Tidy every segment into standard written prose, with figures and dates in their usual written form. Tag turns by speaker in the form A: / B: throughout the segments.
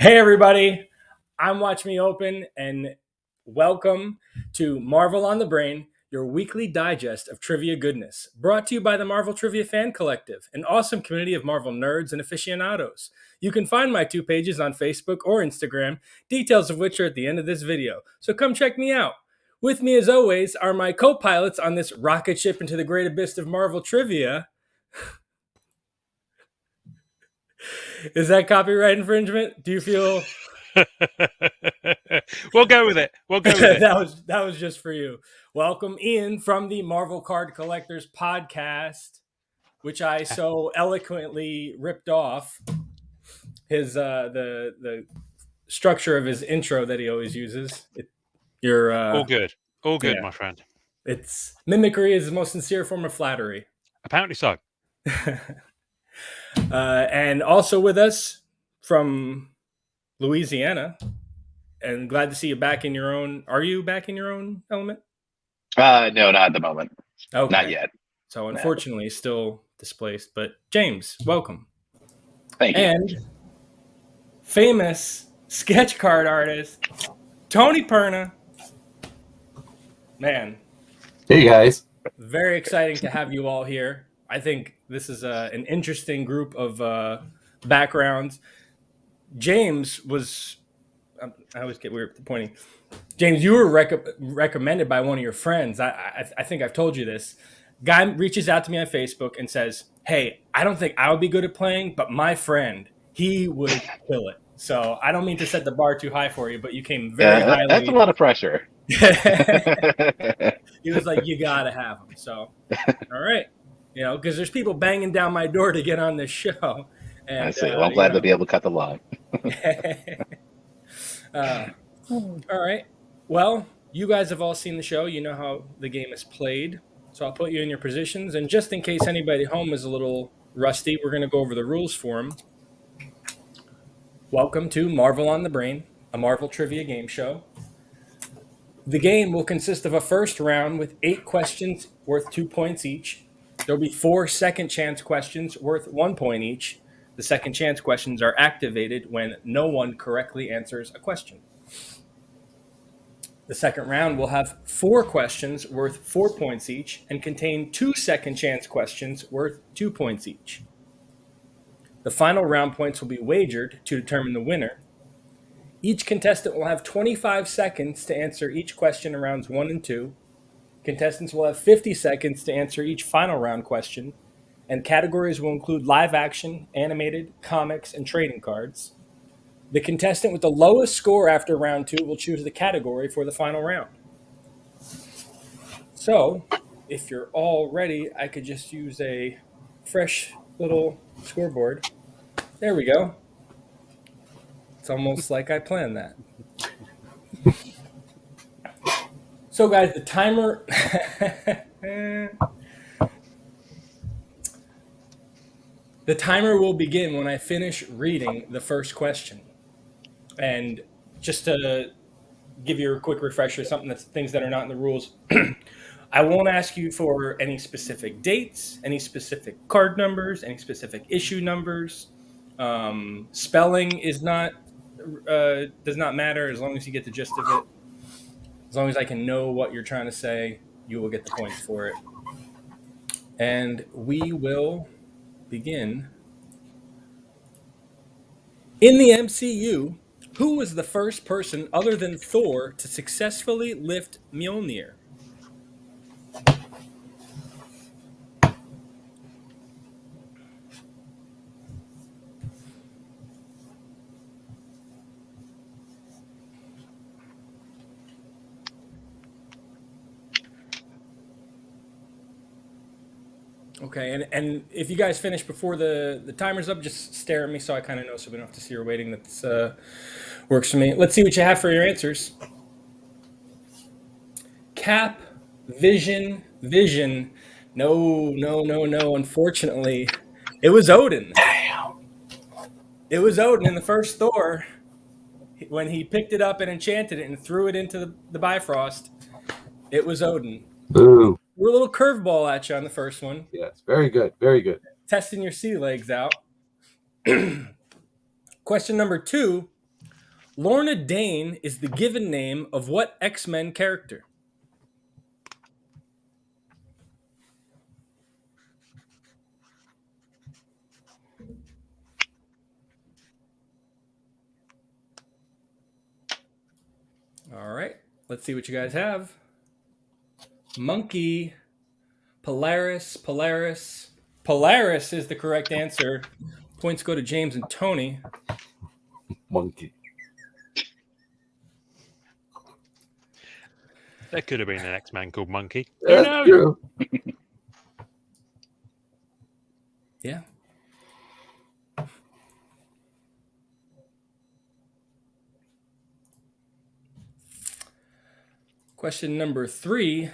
A: Hey everybody, I'm Watch Me Open, and welcome to Marvel on the Brain, your weekly digest of trivia goodness, brought to you by the Marvel Trivia Fan Collective, an awesome community of Marvel nerds and aficionados. You can find my two pages on Facebook or Instagram, details of which are at the end of this video, so come check me out. With me as always are my co-pilots on this rocket ship into the great abyss of Marvel trivia. Is that copyright infringement? Do you feel
B: We'll go with it.
A: that was just for you. Welcome Ian from the Marvel Card Collectors podcast, which I so eloquently ripped off his the structure of his intro that he always uses.
B: All good,
A: yeah,
B: my friend.
A: it's mimicry is the most sincere form of flattery.
B: Apparently so.
A: And also with us from Louisiana, and glad to see you back in your own. Are you back in your own element?
C: No, not at the moment.
A: Okay.
C: Not yet.
A: So unfortunately, still displaced. But James, welcome.
C: Thank you.
A: And famous sketch card artist Tony Perna. Man.
D: Hey guys.
A: Very exciting to have you all here. I think this is an interesting group of backgrounds. James was. I always get weird pointing. James, you were recommended by one of your friends. I think I've told you this. Guy reaches out to me on Facebook and says, "Hey, I don't think I would be good at playing, but my friend, he would kill it." So I don't mean to set the bar too high for you, but you came very highly.
C: That's a lot of pressure.
A: He was like, "You gotta have him." So, all right, because there's people banging down my door to get on this show. And,
C: I see. Well, I'm glad to be able to cut the line.
A: All right. Well, you guys have all seen the show. You know how the game is played. So I'll put you in your positions. And just in case anybody at home is a little rusty, we're going to go over the rules for them. Welcome to Marvel on the Brain, a Marvel trivia game show. The game will consist of a first round with 8 questions worth 2 points each. There'll be 4 second chance questions worth 1 point each. The second chance questions are activated when no one correctly answers a question. The second round will have 4 questions worth 4 points each and contain 2 second chance questions worth 2 points each. The final round points will be wagered to determine the winner. Each contestant will have 25 seconds to answer each question in rounds 1 and 2. Contestants will have 50 seconds to answer each final round question. And categories will include live action, animated, comics, and trading cards. The contestant with the lowest score after round 2 will choose the category for the final round. So, if you're all ready, I could just use a fresh little scoreboard. There we go. It's almost like I planned that. So, guys, the timer... The timer will begin when I finish reading the first question. And just to give you a quick refresher, things that are not in the rules, I won't ask you for any specific dates, any specific card numbers, any specific issue numbers. Spelling does not matter as long as you get the gist of it. As long as I can know what you're trying to say, you will get the points for it. And we will begin. In the MCU, who was the first person other than Thor to successfully lift Mjolnir? Okay, and if you guys finish before the timer's up, just stare at me so I kind of know, so we don't have to see you're waiting. That works for me. Let's see what you have for your answers. Cap, Vision. No. Unfortunately, it was Odin.
D: Damn.
A: It was Odin in the first Thor when he picked it up and enchanted it and threw it into the Bifrost. It was Odin.
D: Ooh.
A: We're a little curveball at you on the first one.
D: Yes, very good. Very good.
A: Testing your sea legs out. Question number 2 Lorna Dane is the given name of what X-Men character? All right, let's see what you guys have. Monkey, Polaris. Polaris is the correct answer. Points go to James and Tony.
D: Monkey.
B: There could have been an X-Man called Monkey.
D: That's true.
A: Yeah. Question number 3.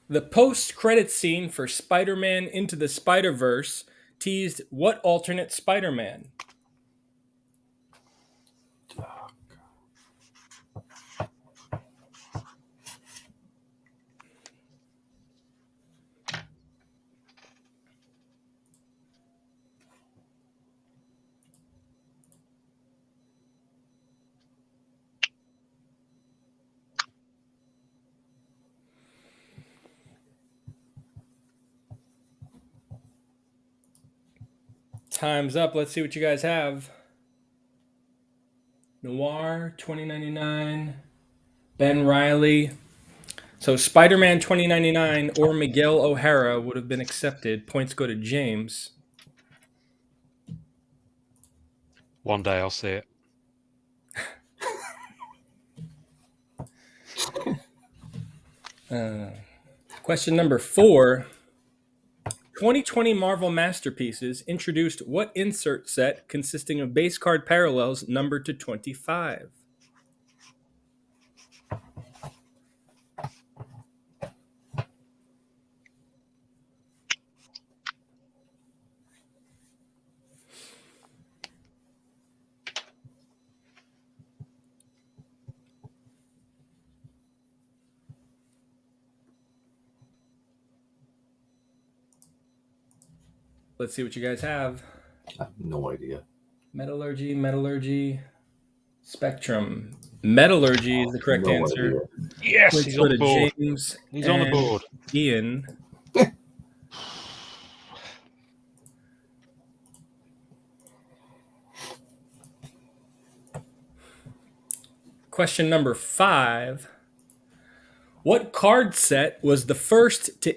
A: The post-credit scene for Spider-Man Into the Spiderverse teased what alternate Spider-Man? Time's up. Let's see what you guys have. Noir 2099, Ben Reilly. So Spider-Man 2099 or Miguel O'Hara would have been accepted. Points go to James.
B: One day I'll see it.
A: Question number 4. 2020 Marvel Masterpieces introduced what insert set consisting of base card parallels numbered to 25? Let's see what you guys have.
D: I have no idea.
A: Metallurgy, Spectrum. Metallurgy is the correct
D: No
A: answer.
D: idea.
B: Yes,
A: Points
B: he's
A: go
B: on the
A: to
B: board.
A: James
B: He's on the
A: and
B: board.
A: Ian. Question number 5. What card set was the first to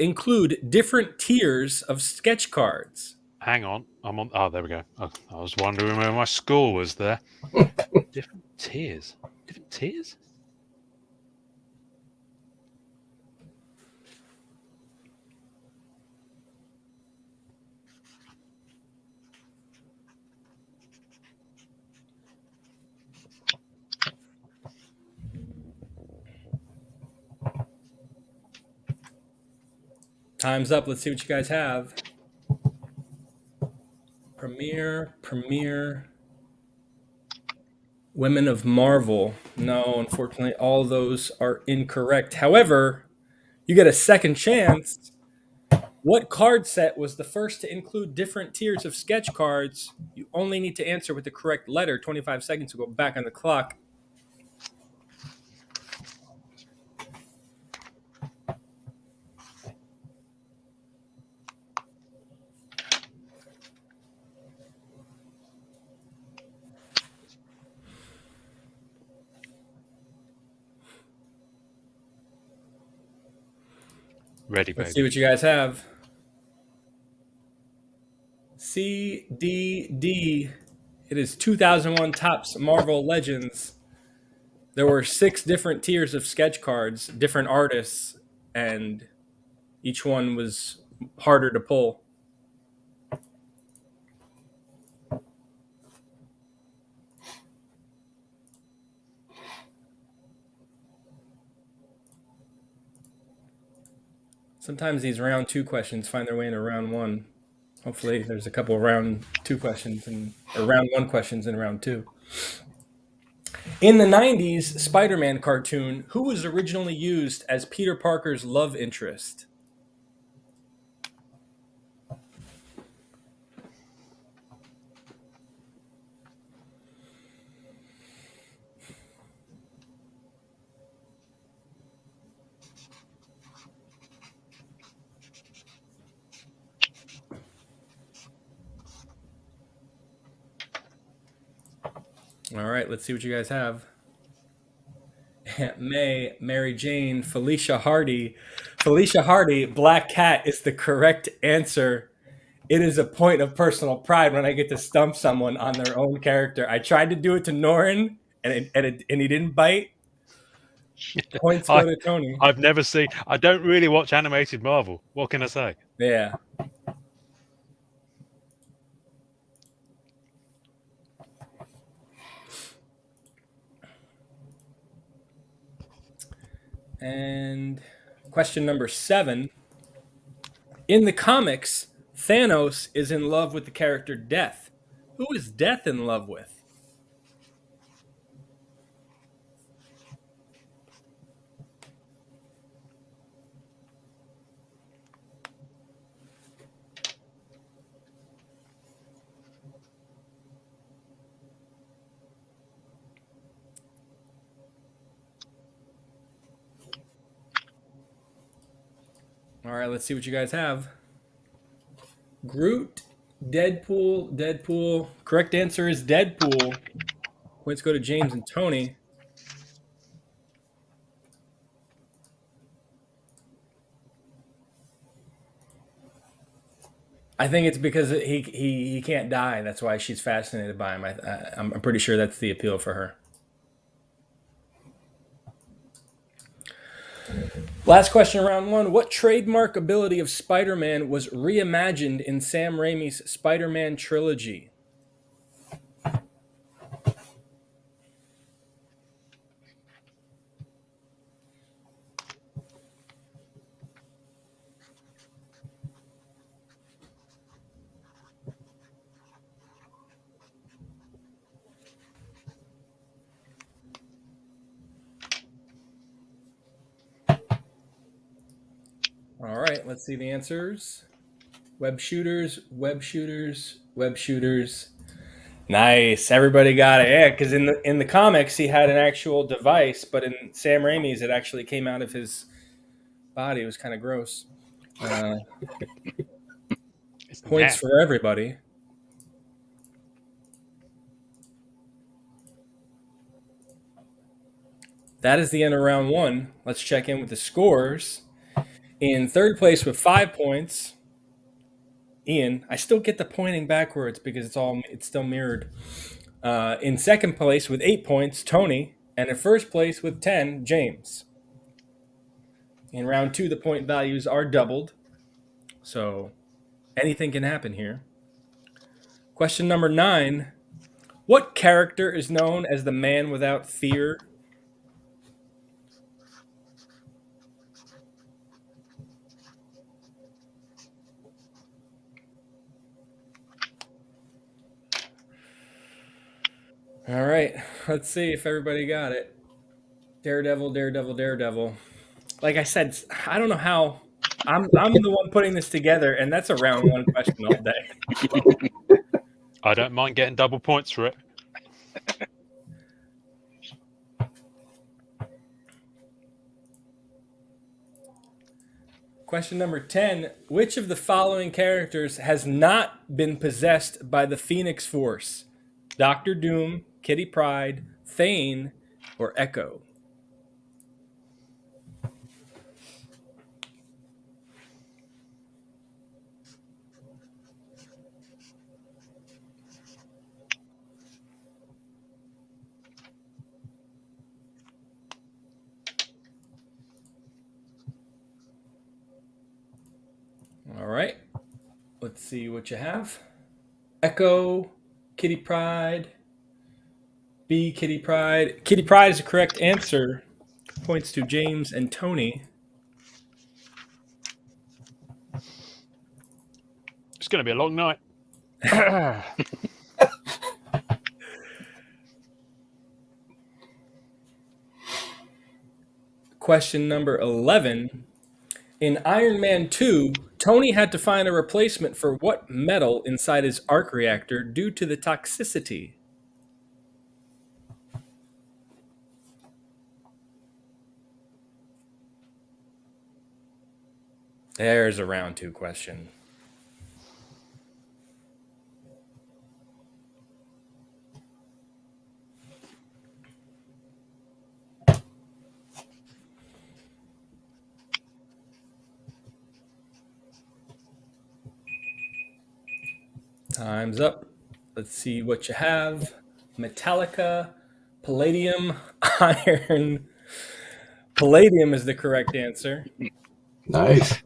A: include different tiers of sketch cards?
B: Hang on. I'm on. Oh, there we go. Oh, I was wondering where my score was there. Different tiers. Different tiers?
A: Time's up. Let's see what you guys have. Premiere. Women of Marvel. No, unfortunately, all those are incorrect. However, you get a second chance. What card set was the first to include different tiers of sketch cards? You only need to answer with the correct letter. 25 seconds to go back on the clock.
B: Ready,
A: Let's see
B: baby.
A: what you guys have. C, D, D. It is 2001 Topps Marvel Legends. There were 6 different tiers of sketch cards, different artists, and each one was harder to pull. Sometimes these round 2 questions find their way into round 1. Hopefully there's a couple of round 2 questions or round 1 questions in round 2. In the 90s Spider-Man cartoon, who was originally used as Peter Parker's love interest? All right, let's see what you guys have. Aunt May, Mary Jane, Felicia Hardy. Felicia Hardy, Black Cat is the correct answer. It is a point of personal pride when I get to stump someone on their own character. I tried to do it to Norin, and he didn't bite. Points go
B: I,
A: to Tony.
B: I've never seen. I don't really watch animated Marvel. What can I say?
A: Yeah. And question number 7. In the comics, Thanos is in love with the character Death. Who is Death in love with? All right, let's see what you guys have. Groot, Deadpool. Correct answer is Deadpool. Points go to James and Tony. I think it's because he can't die. That's why she's fascinated by him. I'm pretty sure that's the appeal for her. Last question, round 1. What trademark ability of Spider-Man was reimagined in Sam Raimi's Spider-Man trilogy? All right, let's see the answers. Web shooters. Nice, everybody got it. Yeah, because in the comics he had an actual device, but in Sam Raimi's it actually came out of his body. It was kind of gross.
B: It's
A: Points for everybody. That is the end of round 1. Let's check in with the scores. In third place with 5 points, Ian. I still get the pointing backwards because it's still mirrored. In second place with 8 points, Tony, and in first place with 10, James. In round 2, the point values are doubled, so anything can happen here. Question number 9. What character is known as the man without fear? All right, let's see if everybody got it. Daredevil. Like I said, I don't know how. I'm the one putting this together, and that's a round 1 question all day.
B: I don't mind getting double points for it.
A: Question number 10. Which of the following characters has not been possessed by the Phoenix Force? Doctor Doom, Kitty Pryde, Thane, or Echo? All right. Let's see what you have. Echo, Kitty Pryde, B, Kitty Pryde. Kitty Pryde is the correct answer. Points to James and Tony.
B: It's going to be a long night.
A: Question number 11. In Iron Man 2, Tony had to find a replacement for what metal inside his arc reactor due to the toxicity? There's a round 2 question. Time's up. Let's see what you have. Metallica, Palladium, Iron. Palladium is the correct answer.
D: Nice.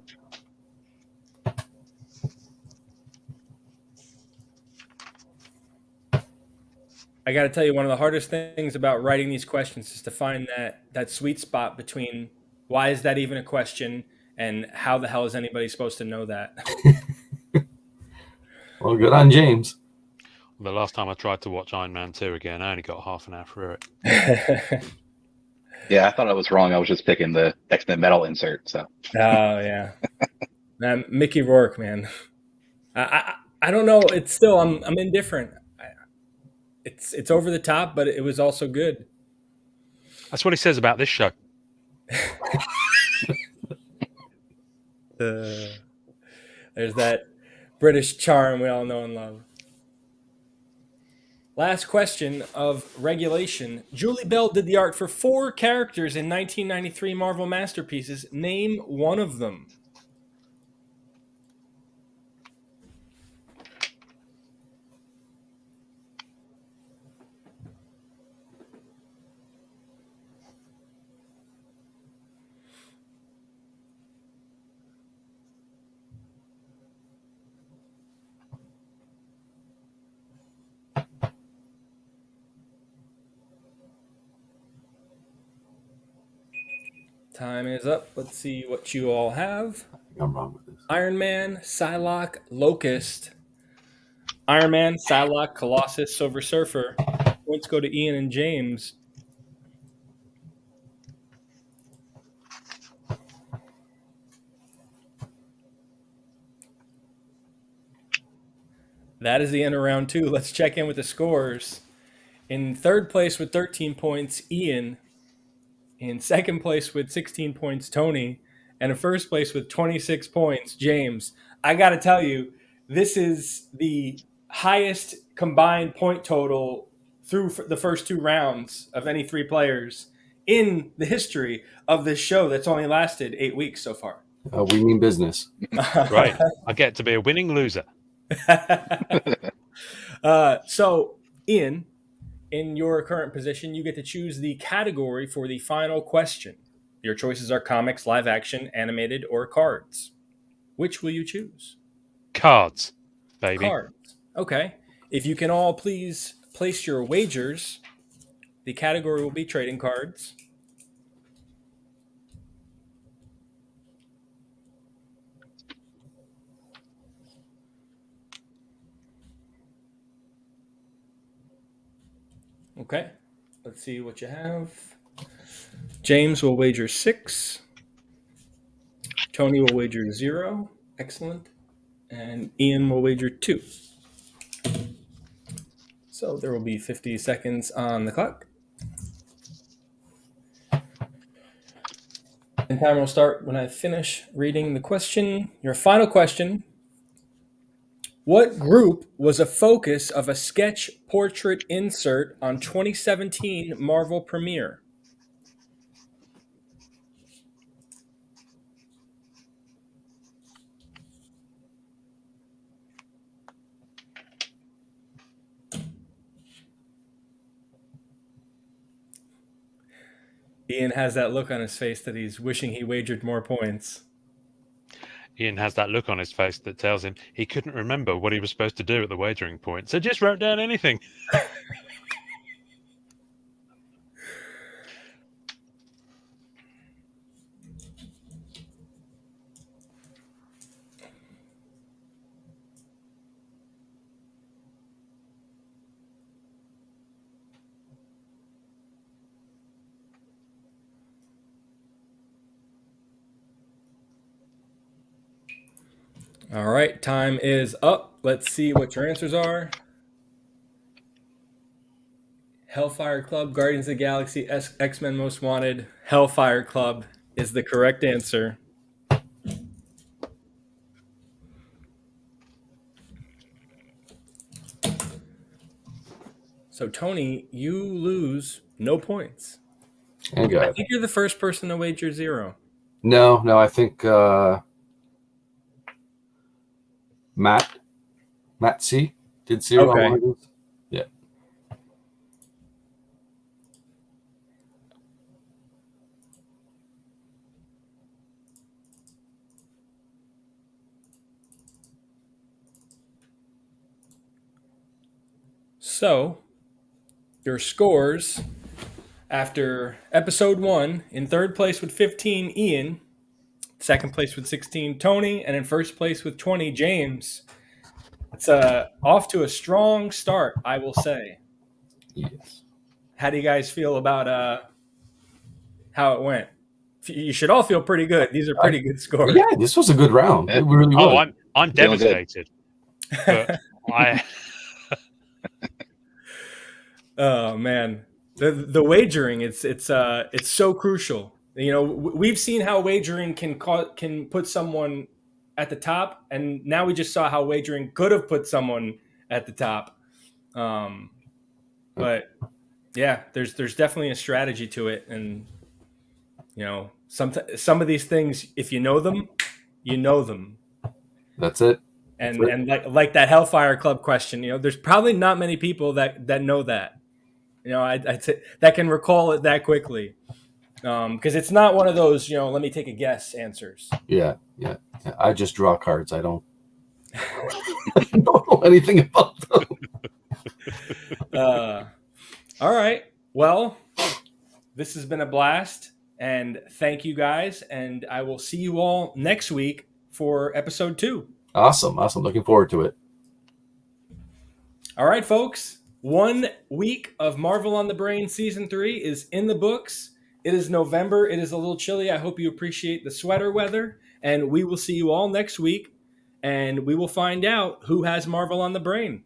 A: I got to tell you, one of the hardest things about writing these questions is to find that sweet spot between why is that even a question and how the hell is anybody supposed to know that?
D: Well, good on James.
B: The last time I tried to watch Iron Man 2 again, I only got half an hour through it.
C: Yeah, I thought I was wrong. I was just picking the X-Men metal insert. So
A: Oh yeah, Mickey Rourke, man. I don't know. It's still I'm indifferent. It's over the top, but it was also good.
B: That's what he says about this show.
A: There's that British charm we all know and love. Last question of regulation. Julie Bell did the art for 4 characters in 1993 Marvel masterpieces. Name one of them. Time is up. Let's see what you all have.
D: I think I'm wrong with this.
A: Iron Man, Psylocke, Locust. Iron Man, Psylocke, Colossus, Silver Surfer. Points go to Ian and James. That is the end of round 2. Let's check in with the scores. In third place with 13 points, Ian. In second place with 16 points, Tony. And in first place with 26 points, James. I got to tell you, this is the highest combined point total through the first 2 rounds of any 3 players in the history of this show that's only lasted 8 weeks so far.
D: We mean business.
B: Right. I get to be a winning loser.
A: So, Ian, in your current position, you get to choose the category for the final question. Your choices are comics, live action, animated, or cards. Which will you choose?
B: Cards, baby.
A: Cards. Okay. If you can all please place your wagers, the category will be trading cards. Okay. Let's see what you have. James will wager 6. Tony will wager 0. Excellent. And Ian will wager 2. So there will be 50 seconds on the clock. And timer will start when I finish reading the question. Your final question. What group was a focus of a sketch portrait insert on 2017 Marvel premiere? Ian has that look on his face that he's wishing he wagered more points.
B: Ian has that look on his face that tells him he couldn't remember what he was supposed to do at the wagering point, so just wrote down anything.
A: All right, time is up. Let's see what your answers are. Hellfire Club, Guardians of the Galaxy, X-Men Most Wanted. Hellfire Club is the correct answer. So, Tony, you lose no points.
D: Thank
A: I
D: God.
A: think you're the first person to wager 0.
D: No, I think Matt C. Did zero
A: Okay.
D: on one of these? Yeah.
A: So, your scores after episode 1, in third place with 15, Ian, second place with 16, Tony, and in first place with 20, James. It's off to a strong start, I will say.
D: Yes.
A: How do you guys feel about how it went? You should all feel pretty good. These are pretty good scores.
D: Yeah, this was a good round. It really
B: Oh,
D: was.
B: I'm
C: Feeling good.
B: devastated. But
A: Oh man, the wagering it's so crucial. You know, we've seen how wagering can put someone at the top, and now we just saw how wagering could have put someone at the top. But yeah, there's definitely a strategy to it, and you know, some of these things, if you know them, you know them.
D: That's it.
A: And like that Hellfire Club question, you know, there's probably not many people that know that. You know, that can recall it that quickly, because it's not one of those, you know, let me take a guess answers.
D: Yeah. I just draw cards. I don't know anything about them.
A: All right. Well, this has been a blast, and thank you guys. And I will see you all next week for episode 2.
D: Awesome. Looking forward to it.
A: All right, folks. 1 week of Marvel on the Brain Season 3 is in the books. It is November. It is a little chilly. I hope you appreciate the sweater weather. And we will see you all next week. And we will find out who has Marvel on the Brain.